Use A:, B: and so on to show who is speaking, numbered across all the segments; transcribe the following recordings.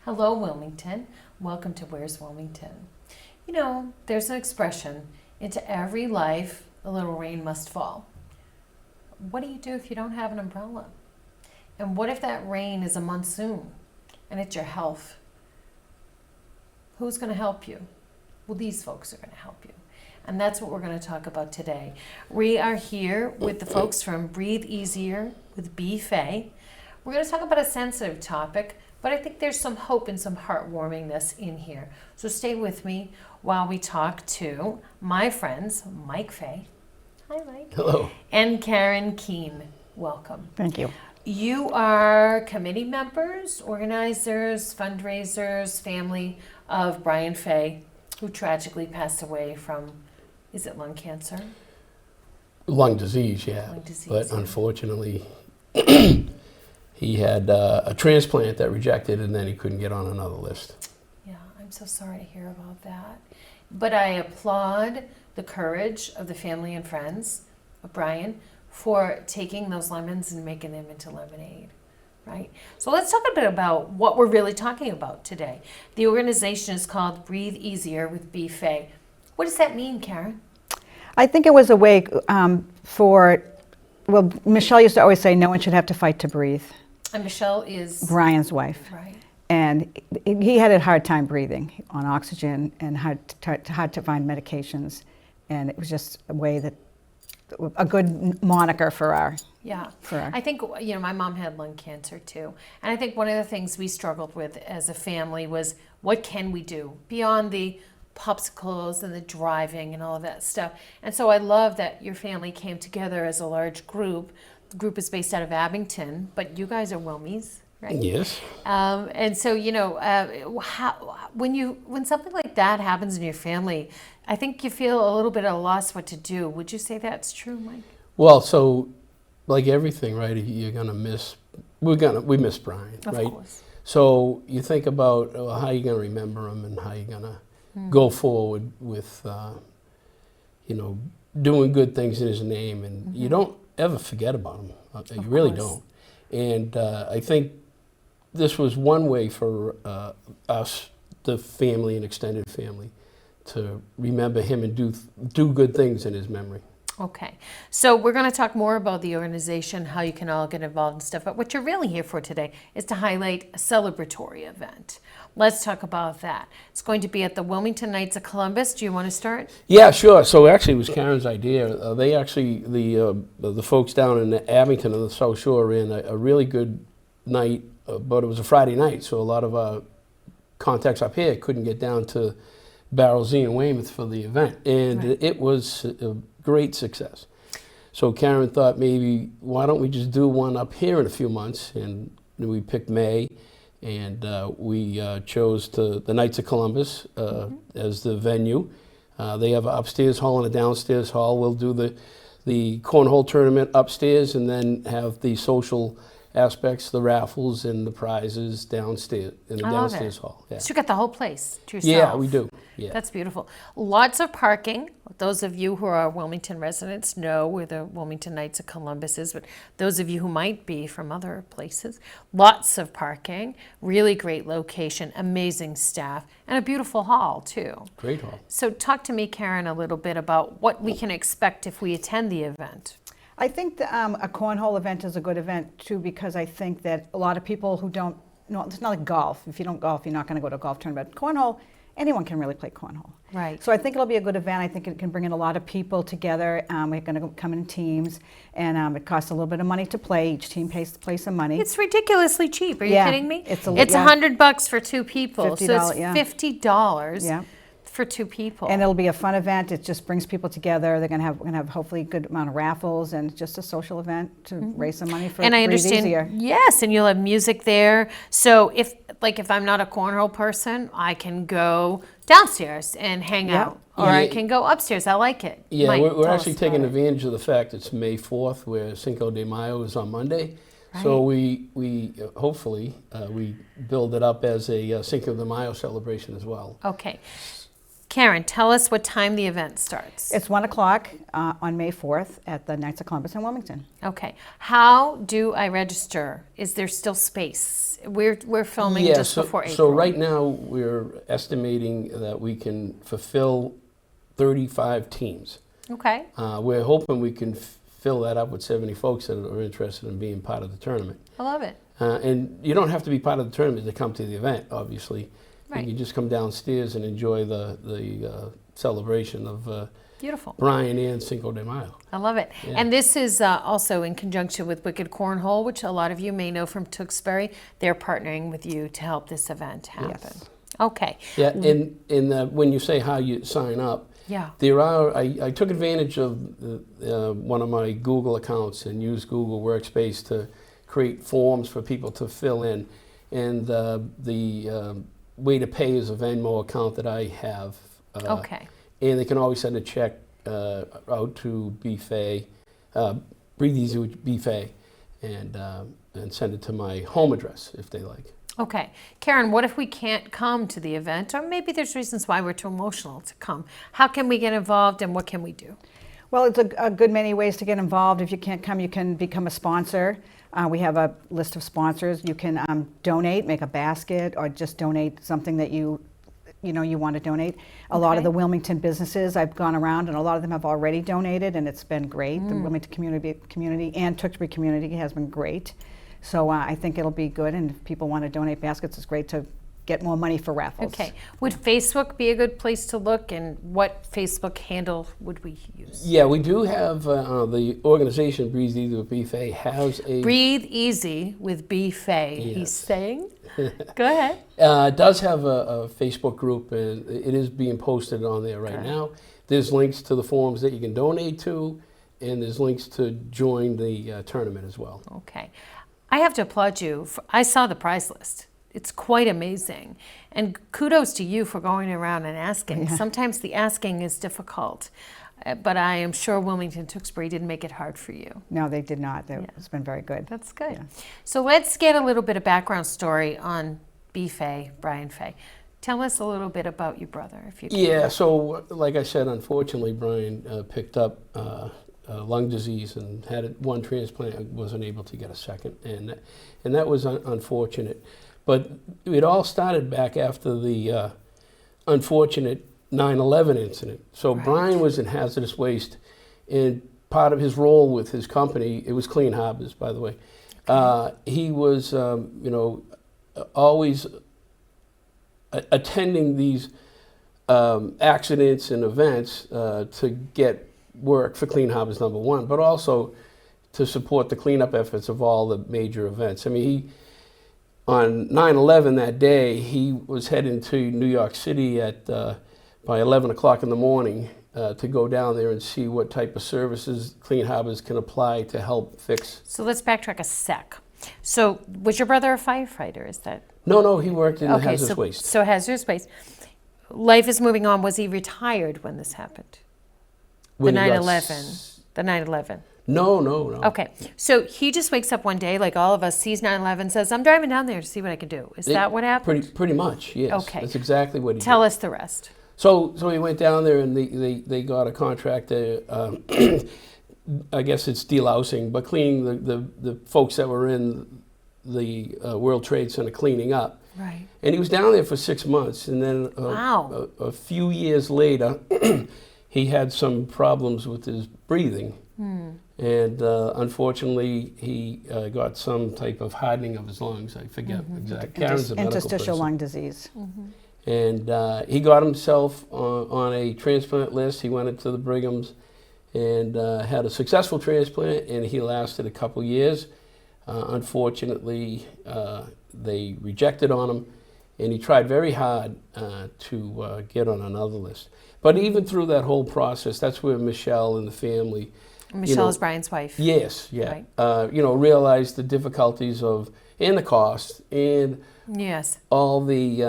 A: Hello, Wilmington. Welcome to Where's Wilmington? You know, there's an expression, into every life, a little rain must fall. What do you do if you don't have an umbrella? And what if that rain is a monsoon and it's your health? Who's going to help you? Well, these folks are going to help you. And that's what we're going to talk about today. We are here with the folks from Breathe Easier with B-Fay. We're going to talk about a sensitive topic, but I think there's some hope and some heartwarmingness in here. So stay with me while we talk to my friends, Mike Fay. Hi, Mike.
B: Hello.
A: And Karen Keane. Welcome.
C: Thank you.
A: You are committee members, organizers, fundraisers, family of Brian Fay, who tragically passed away from, is it lung cancer?
B: Lung disease, yeah.
A: Lung disease,
B: But
A: yeah.
B: unfortunately, he had a transplant that rejected, and then he couldn't get on another list.
A: Yeah, I'm so sorry to hear about that. But I applaud the courage of the family and friends of Brian for taking those lemons and making them into lemonade, right? So let's talk a bit about what we're really talking about today. The organization is called Breathe Easier with B-Fay. What does that mean, Karen?
C: I think it was a way well, Michele used to always say no one should have to fight to breathe.
A: And Michele is...
C: Brian's wife.
A: Right.
C: And he had a hard time breathing on oxygen and hard to find medications. And it was just a way that, a good moniker for our...
A: Yeah,
C: For our,
A: I think, you know, my mom had lung cancer too. And I think one of the things we struggled with as a family was, what can we do beyond the popsicles and the driving and all of that stuff? And so I love that your family came together as a large group. The group is based out of Abington, but you guys are Wilmies, right?
B: Yes.
A: And so, you know, when something like that happens in your family, I think you feel a little bit at a loss what to do. Would you say that's true, Mike?
B: Well, so like everything, right? You're gonna miss. We miss Brian,
A: Of
B: right?
A: course.
B: So you think about how you're gonna remember him and how you're gonna go forward with, you know, doing good things in his name, and you don't ever forget about him. You really don't. And I think this was one way for us, the family and extended family, to remember him and do good things in his memory.
A: Okay, so we're going to talk more about the organization, how you can all get involved and stuff, but what you're really here for today is to highlight a celebratory event. Let's talk about that. It's going to be at the Wilmington Knights of Columbus. Do you want to start?
B: Yeah, sure. So actually, it was Karen's idea. They actually, the folks down in Abington on the South Shore ran a really good night, but it was a Friday night, so a lot of our contacts up here couldn't get down to Barrel Z in Weymouth for the event, and it was a great success. So Karen thought, maybe why don't we just do one up here in a few months, and we picked May, and we chose the Knights of Columbus as the venue. They have an upstairs hall and a downstairs hall. We'll do the Cornhole tournament upstairs, and then have the social aspects, the raffles and the prizes downstairs in the downstairs hall. Yeah.
A: So you got the whole place to yourself.
B: Yeah, we do. Yeah.
A: That's beautiful. Lots of parking. Those of you who are Wilmington residents know where the Wilmington Knights of Columbus is, but those of you who might be from other places, lots of parking, really great location, amazing staff, and a beautiful hall too.
B: Great hall.
A: So talk to me, Karen, a little bit about what we can expect if we attend the event.
C: I think a cornhole event is a good event too, because I think that a lot of people who don't, it's not like golf. If you don't golf, you're not going to go to a golf tournament. Cornhole, anyone can really play cornhole.
A: Right.
C: So I think it'll be a good event. I think it can bring in a lot of people together. We're going to come in teams, and it costs a little bit of money to play. Each team pays some money.
A: It's ridiculously cheap. Are you
C: Yeah,
A: kidding me?
C: it's
A: $100 for two people.
C: $50,
A: So it's
C: yeah.
A: $50
C: Yeah.
A: for two people.
C: And it'll be a fun event. It just brings people together. We're gonna have hopefully a good amount of raffles, and just a social event to raise some money for
A: And I
C: Breathe
A: understand,
C: Easier.
A: yes, and you'll have music there. So if I'm not a cornhole person, I can go downstairs and hang
C: Yeah.
A: out, or I can go upstairs. I like it.
B: Yeah,
A: Mike,
B: we're
A: tell
B: actually
A: us
B: taking
A: about it.
B: advantage of the fact it's May 4th, where Cinco de Mayo is on Monday. So we hopefully we build it up as a Cinco de Mayo celebration as well.
A: Okay. Karen, tell us what time the event starts.
C: It's 1 o'clock on May 4th at the Knights of Columbus in Wilmington.
A: Okay. How do I register? Is there still space? We're filming just before April.
B: So right now we're estimating that we can fulfill 35 teams.
A: Okay.
B: We're hoping we can fill that up with 70 folks that are interested in being part of the tournament.
A: I love it.
B: And you don't have to be part of the tournament to come to the event, obviously.
A: Right.
B: You can just come downstairs and enjoy the celebration of
A: Beautiful.
B: Brian and Cinco de Mayo.
A: I love it.
B: Yeah.
A: And this is also in conjunction with Wicked Cornhole, which a lot of you may know from Tewksbury. They're partnering with you to help this event happen.
C: Yes.
A: Okay.
B: Yeah, and when you say how you sign up,
A: Yeah.
B: there are, I took advantage of one of my Google accounts and used Google Workspace to create forms for people to fill in. And the way to pay is a Venmo account that I have.
A: Okay.
B: And they can always send a check out to BFay, Breathe Easy with BFay, and send it to my home address if they like.
A: Okay. Karen, what if we can't come to the event? Or maybe there's reasons why we're too emotional to come. How can we get involved and what can we do?
C: Well, it's a good many ways to get involved. If you can't come, you can become a sponsor. We have a list of sponsors. You can donate, make a basket, or just donate something that you want to donate. A lot of the Wilmington businesses, I've gone around, and a lot of them have already donated, and it's been great. The Wilmington community and Tewksbury community has been great. So I think it'll be good, and if people want to donate baskets, it's great to get more money for raffles.
A: Okay. Would Facebook be a good place to look, and what Facebook handle would we use?
B: Yeah, we do have the organization Breathe Easy with BFay has a
A: Breathe Easy with B-Fay.
B: Yes.
A: He's saying. Go ahead.
B: it does have a Facebook group, and it is being posted on there right now. There's links to the forms that you can donate to, and there's links to join the tournament as well.
A: Okay. I have to applaud you. I saw the prize list. It's quite amazing. And kudos to you for going around and asking.
C: Yeah.
A: Sometimes the asking is difficult, but I am sure Wilmington Tewksbury didn't make it hard for you.
C: No, they did not. It's been very good.
A: That's good.
C: Yeah.
A: So let's get a little bit of background story on B-Fay, Brian Fay. Tell us a little bit about your brother, if you can.
B: Yeah, so like I said, unfortunately, Brian picked up lung disease and had one transplant, wasn't able to get a second, and that was unfortunate. But it all started back after the unfortunate 9/11 incident. So
A: Right.
B: Brian was in hazardous waste, and part of his role with his company, it was Clean Harbors, by the way. He was, always attending these accidents and events to get work for Clean Harbors #1, but also to support the cleanup efforts of all the major events. I mean, on 9/11 that day, he was heading to New York City at by 11 o'clock in the morning to go down there and see what type of services Clean Harbors can apply to help fix.
A: So let's backtrack a sec. So was your brother a firefighter? Is that?
B: No, he worked in hazardous waste.
A: So hazardous waste. Life is moving on. Was he retired when this happened?
B: When
A: the
B: he got
A: 9/11. The 9/11.
B: No.
A: Okay, so he just wakes up one day, like all of us, sees 9/11, says, "I'm driving down there to see what I can do." Is that what happened?
B: Pretty much, yes.
A: Okay.
B: That's exactly what he
A: Tell
B: did.
A: us the rest.
B: So he went down there, and they got a contractor. I guess it's delousing, but cleaning the folks that were in the World Trade Center cleaning up.
A: Right.
B: And he was down there for 6 months, and then
A: Wow.
B: a few years later, he had some problems with his breathing. And unfortunately, he got some type of hardening of his lungs. I forget exactly. Karen's a medical
C: Interstitial
B: person.
C: lung disease.
B: And he got himself on a transplant list. He went into the Brighams and had a successful transplant, and he lasted a couple years. Unfortunately, they rejected on him, and he tried very hard to get on another list. But even through that whole process, that's where Michele and the family,
A: Michele is Brian's wife.
B: yes, yeah,
A: Right.
B: realized the difficulties of, and the cost, and
A: Yes.
B: all the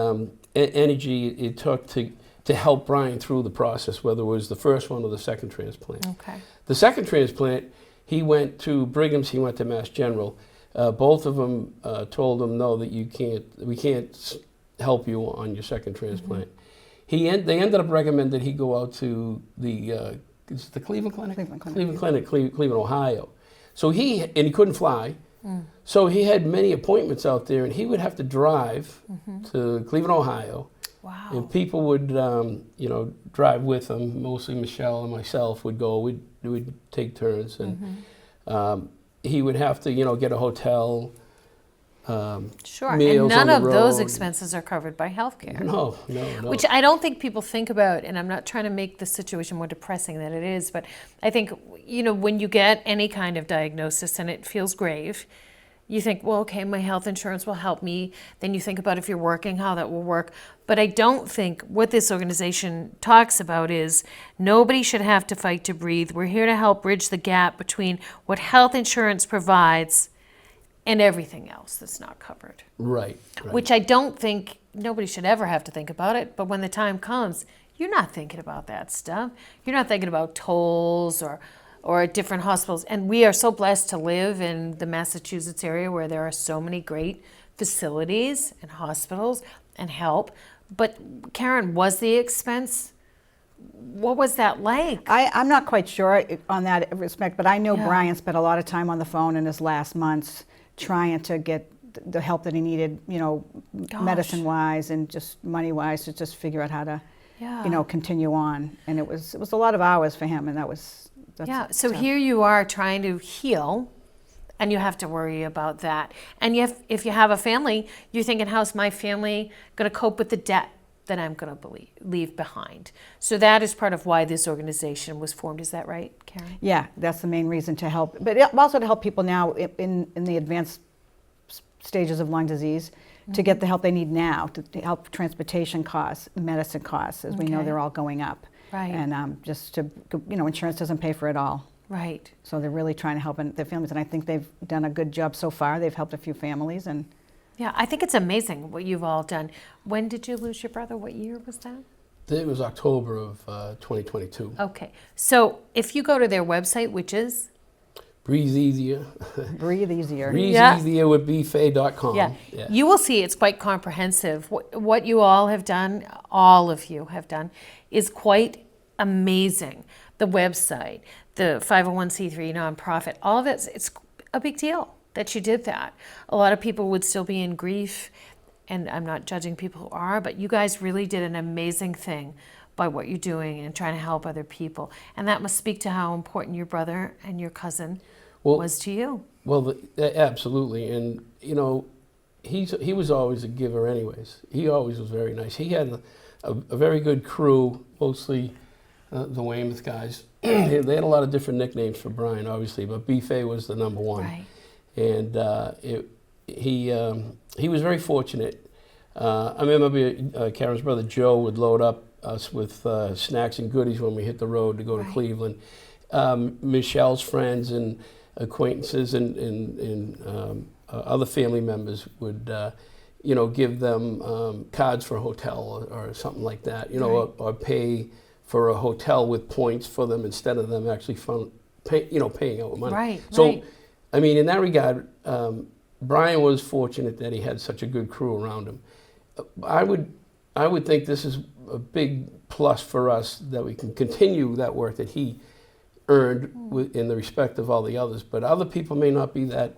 B: energy it took to help Brian through the process, whether it was the first one or the second transplant.
A: Okay.
B: The second transplant, he went to Brigham's, he went to Mass General. Both of them told him, no, that we can't help you on your second transplant. They ended up recommending that he go out to the is it the Cleveland Clinic?
C: Cleveland Clinic.
B: Cleveland, Ohio. So he couldn't fly. So he had many appointments out there, and he would have to drive to Cleveland, Ohio.
A: Wow.
B: And people would, drive with him. Mostly Michele and myself would go. We'd take turns, and he would have to, get a hotel.
A: Sure,
B: Meals
A: and none
B: on the
A: of those
B: road.
A: expenses are covered by healthcare.
B: No.
A: Which I don't think people think about, and I'm not trying to make the situation more depressing than it is, but I think, when you get any kind of diagnosis and it feels grave, you think, well, okay, my health insurance will help me. Then you think about if you're working, how that will work. But I don't think what this organization talks about is nobody should have to fight to breathe. We're here to help bridge the gap between what health insurance provides and everything else that's not covered.
B: Right.
A: Which I don't think, nobody should ever have to think about it, but when the time comes, you're not thinking about that stuff. You're not thinking about tolls or at different hospitals. And we are so blessed to live in the Massachusetts area where there are so many great facilities and hospitals and help. But Karen, was the expense, what was that like?
C: I'm not quite sure on that respect, but I know
A: Yeah.
C: Brian spent a lot of time on the phone in his last months trying to get the help that he needed,
A: Gosh.
C: medicine-wise and just money-wise to just figure out how to,
A: Yeah.
C: continue on. And it was a lot of hours for him, and that's
A: So
C: tough.
A: here you are trying to heal, and you have to worry about that. And if you have a family, you're thinking, how's my family going to cope with the debt that I'm going to leave behind? So that is part of why this organization was formed. Is that right, Karen?
C: Yeah, that's the main reason to help, but also to help people now in the advanced stages of lung disease to get the help they need now, to help transportation costs, medicine costs, as we know
A: Okay.
C: they're all going up.
A: Right.
C: And just to, insurance doesn't pay for it all.
A: Right.
C: So they're really trying to help their families, and I think they've done a good job so far. They've helped a few families, and
A: Yeah, I think it's amazing what you've all done. When did you lose your brother? What year was that?
B: It was October of 2022.
A: Okay. So if you go to their website, which is?
B: Breathe easier.
C: breathe easier.
B: Breathe
A: Yeah.
B: easier with BFay.com.
A: Yeah. You will see it's quite comprehensive. What you all have done, all of you have done, is quite amazing. The website, the 501c3 nonprofit, all of it's a big deal that you did that. A lot of people would still be in grief, and I'm not judging people who are, but you guys really did an amazing thing by what you're doing and trying to help other people. And that must speak to how important your brother and your cousin was to you.
B: Well, absolutely. And, he was always a giver anyways. He always was very nice. He had a very good crew, mostly the Weymouth guys. They had a lot of different nicknames for Brian, obviously, but B-Fay was the number one.
A: Right.
B: And he was very fortunate. I remember Karen's brother Joe would load up us with snacks and goodies when we hit the road to go to Cleveland. Michele's friends and acquaintances and other family members would, give them cards for a hotel or something like that, or pay for a hotel with points for them instead of them actually paying out money.
A: Right.
B: So, I mean, in that regard, Brian was fortunate that he had such a good crew around him. I would think this is a big plus for us that we can continue that work that he earned in the respect of all the others. But other people may not be that,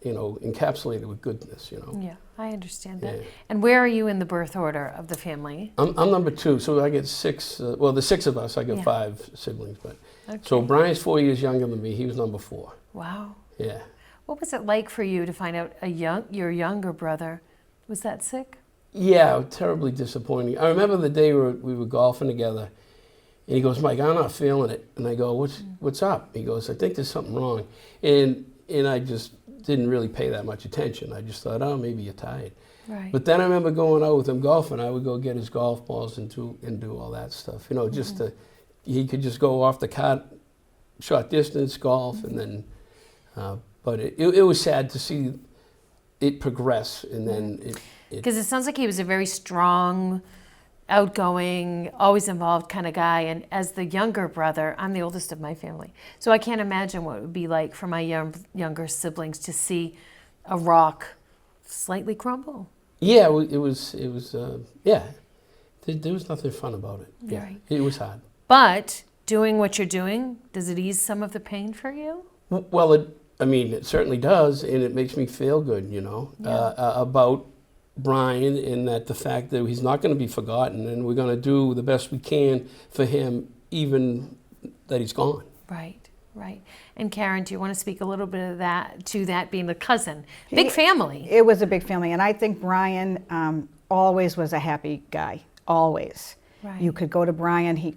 B: encapsulated with goodness.
A: Yeah, I understand that.
B: Yeah.
A: And where are you in the birth order of the family?
B: I'm number 2, so I get 6. The 6 of us, I get
A: Yeah.
B: 5 siblings. But
A: Okay.
B: so Brian's 4 years younger than me. He was number 4.
A: Wow.
B: Yeah.
A: What was it like for you to find out your younger brother was that sick?
B: Yeah, terribly disappointing. I remember the day we were golfing together, and he goes, "Mike, I'm not feeling it." And I go, "What's up?" He goes, "I think there's something wrong." And I just didn't really pay that much attention. I just thought, "Oh, maybe you're tired."
A: Right.
B: But then I remember going out with him golfing. I would go get his golf balls and do all that stuff. Just he could just go off the cart, short distance golf, and then. But it was sad to see it progress, and then
A: Because it sounds like he was a very strong, outgoing, always involved kind of guy. And as the younger brother, I'm the oldest of my family, so I can't imagine what it would be like for my younger siblings to see a rock slightly crumble.
B: Yeah, it was yeah. There was nothing fun about it. Yeah,
A: Right.
B: it was hard.
A: But doing what you're doing, does it ease some of the pain for you?
B: Well, it certainly does, and it makes me feel good, about Brian, and that the fact that he's not going to be forgotten, and we're going to do the best we can for him, even that he's gone.
A: Right, right. And Karen, do you want to speak a little bit of that being the cousin? Big family.
C: It was a big family, and I think Brian always was a happy guy, always.
A: Right.
C: You could go to Brian, he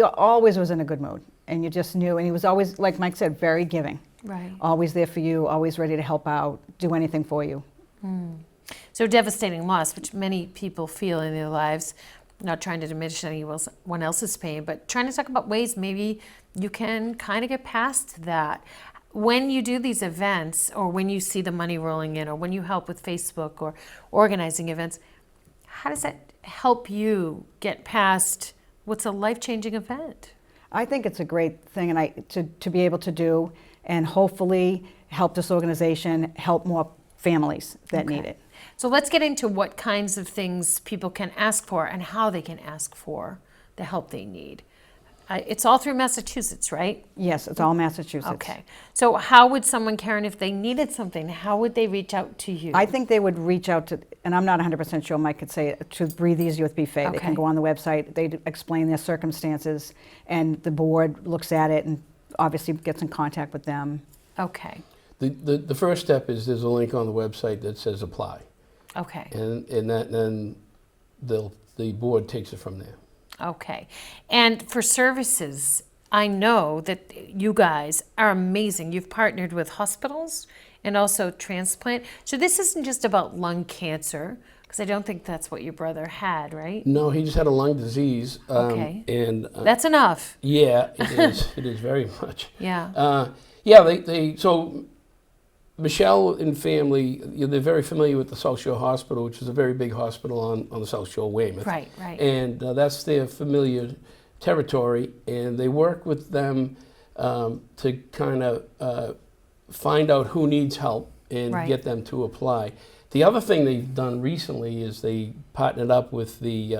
C: always was in a good mood, and you just knew, and he was always, like Mike said, very giving.
A: Right.
C: Always there for you, always ready to help out, do anything for you.
A: So devastating loss, which many people feel in their lives. Not trying to diminish anyone else's pain, but trying to talk about ways maybe you can kind of get past that. When you do these events, or when you see the money rolling in, or when you help with Facebook or organizing events, how does that help you get past what's a life-changing event?
C: I think it's a great thing, and to be able to do, and hopefully help this organization help more families that need it.
A: So let's get into what kinds of things people can ask for and how they can ask for the help they need. It's all through Massachusetts, right?
C: Yes, it's all Massachusetts.
A: Okay. So how would someone, Karen, if they needed something, how would they reach out to you?
C: I think they would reach out to, and I'm not 100% sure Mike could say it, to Breathe Easy with B-Fay. They
A: Okay.
C: can go on the website, they explain their circumstances, and the board looks at it and obviously gets in contact with them.
A: Okay.
B: The first step is there's a link on the website that says apply,
A: Okay.
B: and then the board takes it from there.
A: Okay. And for services, I know that you guys are amazing. You've partnered with hospitals and also transplant. So this isn't just about lung cancer, because I don't think that's what your brother had, right?
B: No, he just had a lung disease.
A: Okay.
B: And
A: That's enough.
B: yeah, it is. It is very much.
A: Yeah.
B: So Michele and family, they're very familiar with the South Shore Hospital, which is a very big hospital on the South Shore, Weymouth.
A: Right, right.
B: And that's their familiar territory, and they work with them to kind of find out who needs help and
A: Right.
B: get them to apply. The other thing they've done recently is they partnered up with the,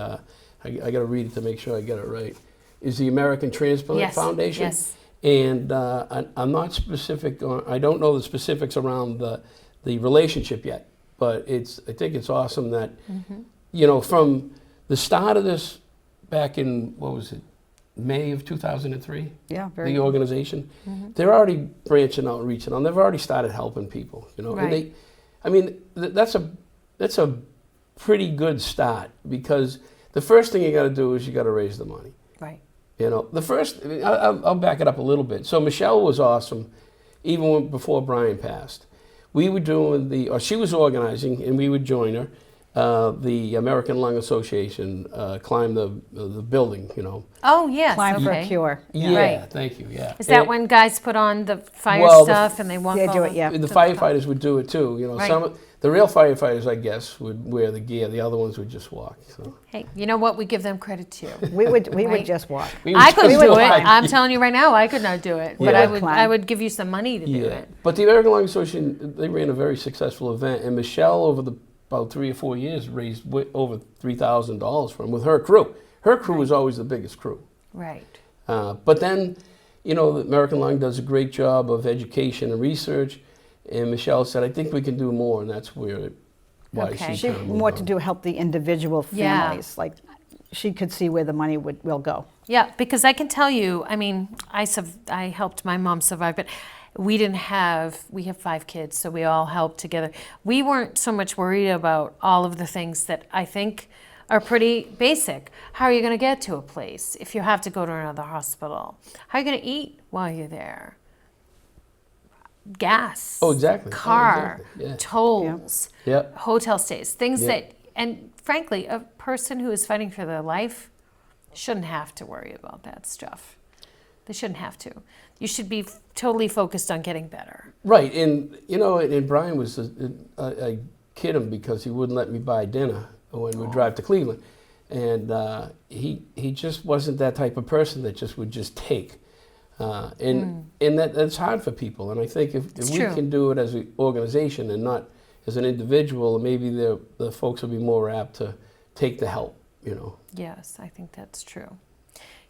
B: I got to read it to make sure I get it right, is the American Transplant
A: Yes,
B: Foundation.
A: yes.
B: And I'm not specific on, I don't know the specifics around the relationship yet, but I think it's awesome that, from the start of this back in, what was it, May of 2003?
C: Yeah, very
B: The
C: good.
B: organization, they're already branching out and reaching out. They've already started helping people,
A: Right.
B: And that's a pretty good start, because the first thing you got to do is you got to raise the money.
A: Right.
B: I'll back it up a little bit. So Michele was awesome, even before Brian passed. We were doing she was organizing, and we would join her. The American Lung Association climbed the building,
A: Oh, yes.
C: Climb for a
A: okay.
C: cure.
B: Yeah,
A: Right.
B: thank you, yeah.
A: Is that
B: And
A: when guys put on the fire
B: Well,
A: stuff and they walk
C: They do
A: all
C: it, yeah.
B: the
A: to
B: firefighters would do it too,
A: Right.
B: The real firefighters, I guess, would wear the gear. The other ones would just walk. So.
A: Hey, you know what? We give them credit too.
C: We would
A: Right.
C: just walk.
B: We
A: I
B: would
A: couldn't
B: just
A: do it.
B: walk.
A: I'm telling you right now, I could not do it. But
B: Yeah.
A: I would give you some money to do
B: Yeah,
A: it.
B: but the American Lung Association, they ran a very successful event, and Michele, over about 3 or 4 years, raised over $3,000 for him with her crew. Her crew was always the biggest crew.
A: Right.
B: But then, the American Lung does a great job of education and research, and Michele said, I think we can do more, and that's why
A: Okay.
B: she
C: She
B: kind of moved
C: more
B: on.
C: to do help the individual
A: Yeah.
C: families. Like, she could see where the money will go.
A: Yeah, because I can tell you, I mean, I helped my mom survive, but we have 5 kids, so we all helped together. We weren't so much worried about all of the things that I think are pretty basic. How are you going to get to a place if you have to go to another hospital? How are you going to eat while you're there? Gas.
B: Oh, exactly.
A: Car.
B: Oh, exactly. Yeah.
A: Tolls.
B: Yep.
A: Hotel stays. Things
B: Yeah.
A: that, and frankly, a person who is fighting for their life shouldn't have to worry about that stuff. They shouldn't have to. You should be totally focused on getting better.
B: Right, and and Brian was, I kid him because he wouldn't let me buy dinner when we'd drive to Cleveland. And he just wasn't that type of person that would just take. And that's hard for people. And I think if we
A: true.
B: can do it as an organization and not as an individual, maybe the folks will be more apt to take the help, you know.
A: Yes, I think that's true.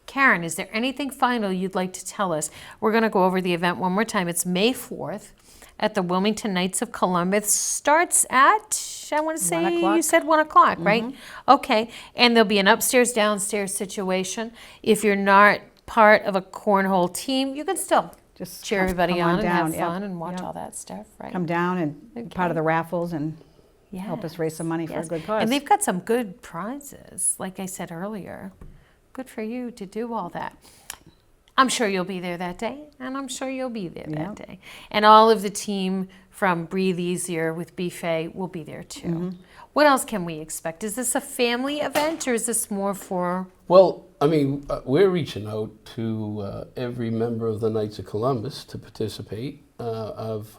A: Karen, is there anything final you'd like to tell us? We're going to go over the event one more time. It's May 4th at the Wilmington Knights of Columbus. Starts at, I want to say,
C: 1 o'clock.
A: you said 1 o'clock, right? Okay. And there'll be an upstairs, downstairs situation. If you're not part of a cornhole team, you can still
C: Just
A: cheer
C: come
A: everybody
C: on
A: on and
C: down,
A: have
C: yep,
A: fun and watch
C: yep.
A: all that stuff, right?
C: Come down and be part of the raffles and help us raise some money for a
A: Yes.
C: good cause.
A: And they've got some good prizes, like I said earlier. Good for you to do all that. I'm sure you'll be there that day, and I'm sure you'll be there that day. And all of the team from Breathe Easier with B-Fay will be there too. What else can we expect? Is this a family event, or is this more for...
B: Well, I mean, we're reaching out to every member of the Knights of Columbus to participate. I've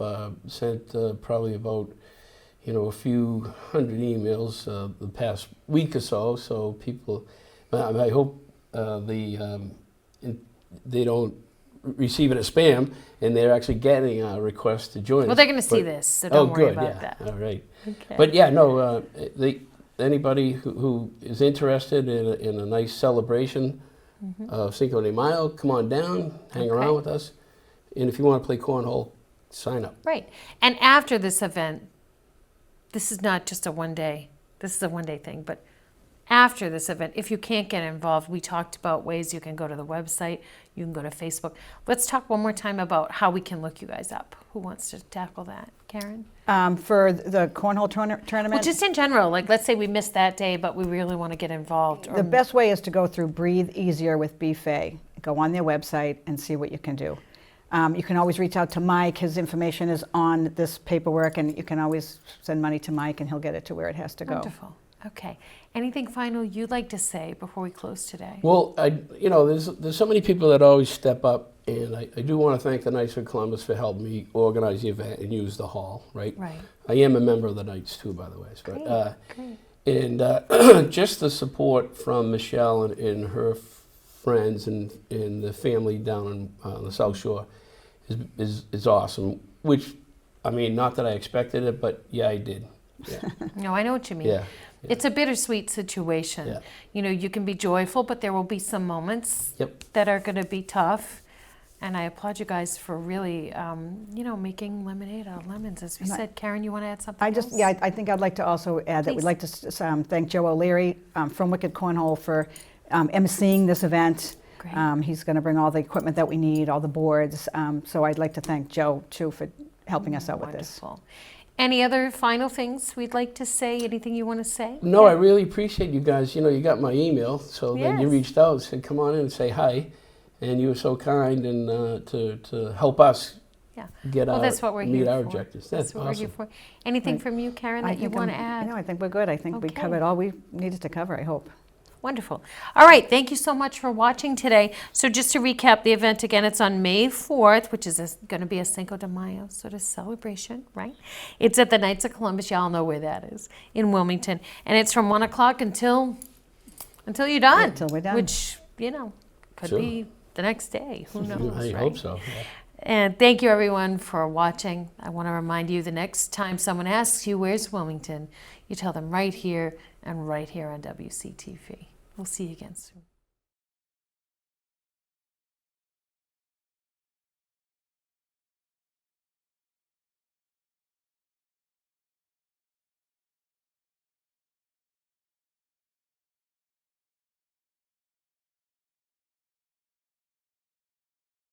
B: sent probably about, a few hundred emails the past week or so. So people, I hope they don't receive it as spam, and they're actually getting a request to join.
A: Well,
B: us.
A: they're going to see this, so don't worry about that.
B: All right.
A: Okay.
B: But yeah, no, anybody who is interested in a nice celebration of Cinco de Mayo, come on down, hang around with us. And if you want to play cornhole, sign up.
A: Right. And after this event, this is not just a one-day, this is a one-day thing, but after this event, if you can't get involved, we talked about ways you can go to the website, you can go to Facebook. Let's talk one more time about how we can look you guys up. Who wants to tackle that? Karen?
C: For the cornhole tournament,
A: Well, just in general, like let's say we missed that day, but we really want to get involved. Or
C: the best way is to go through Breathe Easier with B-Fay. Go on their website and see what you can do. You can always reach out to Mike. His information is on this paperwork, and you can always send money to Mike, and he'll get it to where it has to go.
A: Wonderful. Okay. Anything final you'd like to say before we close today?
B: Well, there's so many people that always step up, and I do want to thank the Knights of Columbus for helping me organize the event and use the hall, right?
A: Right.
B: I am a member of the Knights too, by the way. But,
A: Great.
B: and just the support from Michele and her friends and the family down on the South Shore is awesome. Which, I mean, not that I expected it, but yeah, I did. Yeah.
A: No, I know what you mean.
B: Yeah.
A: It's a bittersweet situation.
B: Yeah.
A: You can be joyful, but there will be some moments
B: Yep.
A: that are going to be tough. And I applaud you guys for really, making lemonade out of lemons. As we said, Karen, you want to add something else?
C: I think I'd like to also add that we'd
A: Please.
C: like to thank Joe O'Leary from Wicked Cornhole for emceeing this event.
A: Great.
C: He's going to bring all the equipment that we need, all the boards. So I'd like to thank Joe, too, for helping us out with this.
A: Wonderful. Any other final things we'd like to say? Anything you want to say?
B: No, I really appreciate you guys. You got my email, so then you
A: Yes.
B: reached out and said, come on in and say hi. And you were so kind and to help us
A: Yeah.
B: get
A: Well, that's what we're
B: meet
A: here
B: our
A: for.
B: objectives.
A: That's what we're here for. Anything from you, Karen, that you want to add?
C: No, I think we're good. I think we
A: Okay.
C: covered all we needed to cover, I hope.
A: Wonderful. All right. Thank you so much for watching today. So just to recap the event again, it's on May 4th, which is going to be a Cinco de Mayo sort of celebration, right? It's at the Knights of Columbus. Y'all know where that is, in Wilmington. And it's from 1 o'clock until you're done.
C: Until we're done.
A: Which, could
B: Sure.
A: be the next day. Who knows,
B: I
A: right?
B: hope so. Yeah.
A: And thank you, everyone, for watching. I want to remind you, the next time someone asks you, where's Wilmington, you tell them right here and right here on WCTV. We'll see you again soon.